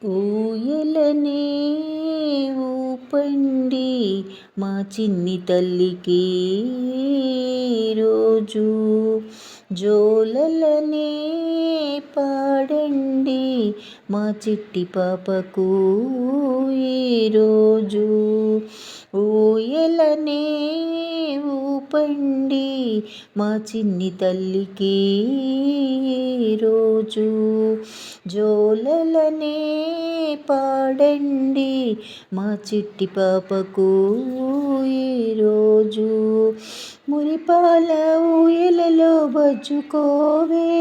ఊయలనే ఊపండి మా చిన్ని తల్లికి రోజు, జోలలనే పాడండి మా చిట్టి పాపకు ఈరోజు. ఊయలనే ఊపండి మా చిన్ని తల్లికి రోజు, జోలలనే పాడండి మా చిట్టి పాపకు ఈరోజు. మురిపాల ఊయలలో బజ్జుకోవే,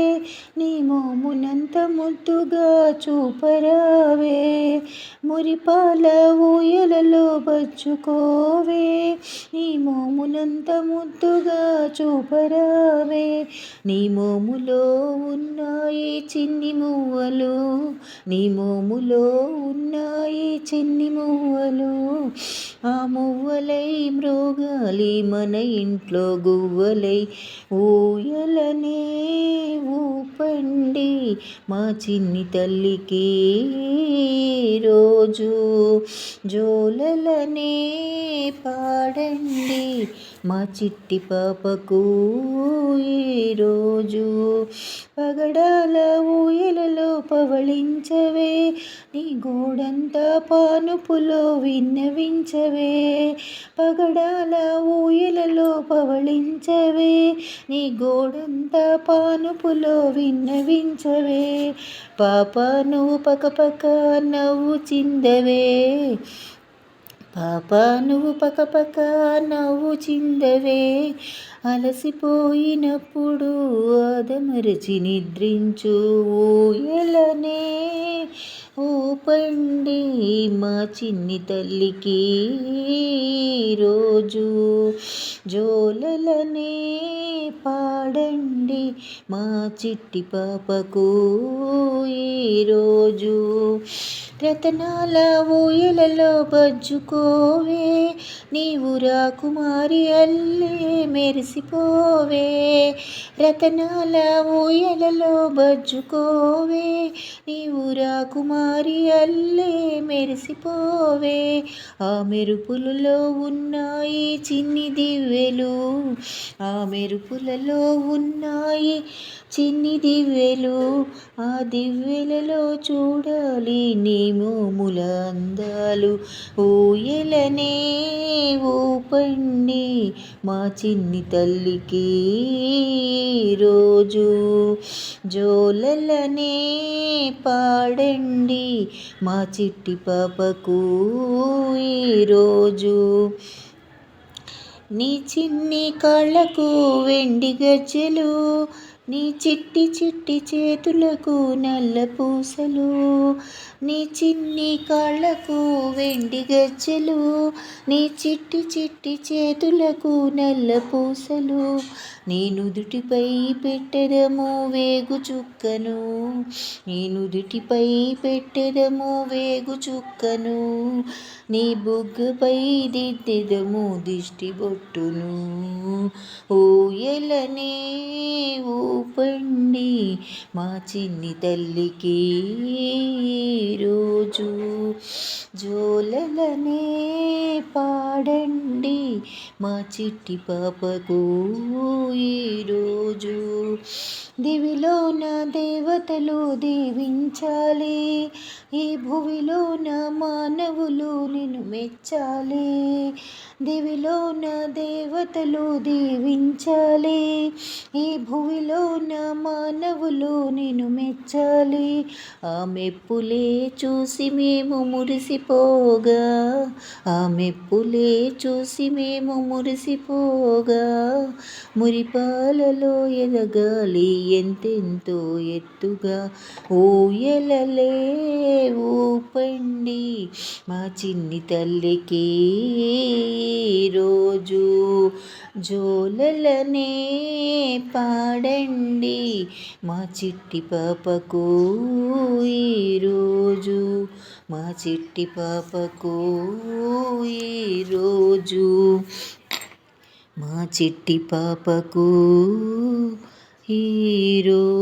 నీ మోమునంత ముద్దుగా చూపరావే. మురిపాల ఊయలలో బజ్జుకోవే, నీ మోమునంత ముద్దుగా చూపరావే. నీ మోములో ఉన్నాయి చిన్ని మువ్వలు, నీ మోములో ఉన్నాయి చిన్ని మువ్వలు. ఆ మువ్వలై మ్రోగాలి మన ఇంట్లో గువ్వలై. ఊయలనే ఊపండి మా చిన్ని తల్లికి రోజు, జోలలనే పాడండి మా చిట్టి పాపకు ఈరోజు. పగడాల ఊయలలో పవళించవే, నీ గోడంతా పానుపులో విన్నవించవే. పగడాల ఊయలలో పవళించవే, నీ గోడంతా పానుపులో విన్నవించవే. పాప నువ్వు పకపక నవ్వు చిందవే, పాప నువ్వు పకపక నవ్వు చిందవే. అలసిపోయినప్పుడు ఆదమరచి నిద్రించు. ఊయలనే ఊపండి మా చిన్ని తల్లికి రోజు, జోలలనే పాడండి మా చిట్టి పాపకు ఈరోజు. రతనాల ఊయలలో బజ్జుకోవే, నీవు రాకుమారి అల్లే మెరిసిపోవే. రతనాల ఊయలలో బజ్జుకోవే, నీవు రాకుమారి అల్లే మెరిసిపోవే. ఆ మెరుపులలో ఉన్నాయి చిన్ని దివ్వెలు, ఆ మెరుపులలో ఉన్నాయి చిన్ని దివ్వెలు. ఆ దివ్వెలలో చూడాలి నీ మోముల అందాలు. ఊయలనే ఊపండి మా చిన్ని తల్లికి రోజు, జోలలనే పాడండి మా చిట్టి పాపకు ఈరోజు. నీ చిన్ని కాళ్ళకు వెండి గజ్జెలు, నీ చిట్టి చిట్టి చేతులకు నల్ల పూసలు. నీ చిన్ని కాళ్ళకు వెండి గజ్జెలు, నీ చిట్టి చిట్టి చేతులకు నల్ల పూసలు. నీ నుదుటిపై పెట్టెదము వేగు చుక్కను, నీ నుదుటిపై పెట్టెదము వేగు చుక్కను. నీ బుగ్గపై దిద్దెదము దిష్టి బొట్టును. ఊయలనే ఊపండి మా చిన్ని తల్లికి రోజు, జోలలనే పాడండి మా చిట్టి పాపకు ఈరోజు. దివిలోన దేవతలు దీవించాలి, ఈ భువిలోన మానవులు నిన్ను మెచ్చాలి. దివిలోన దేవతలు దీవించాలి, ఈ భువిలోన మానవులు నిన్ను మెచ్చాలి. ఆ మెప్పులే చూసి మేము మురిసిపోగా, ఆ మెప్పులే చూసి మేము మురిసిపోగా. మురిపాలలో ఎదగాలి ఎంతెంతో ఎత్తుగా. ఊయలలే ఊపండి మా చిన్ని తల్లికి రోజు, జోలలనే పాడండి మా చిట్టి పాపకు ఈరోజు, మా చిట్టి పాపకు ఈరోజు, మా చిట్టి పాపకు ఈరోజు.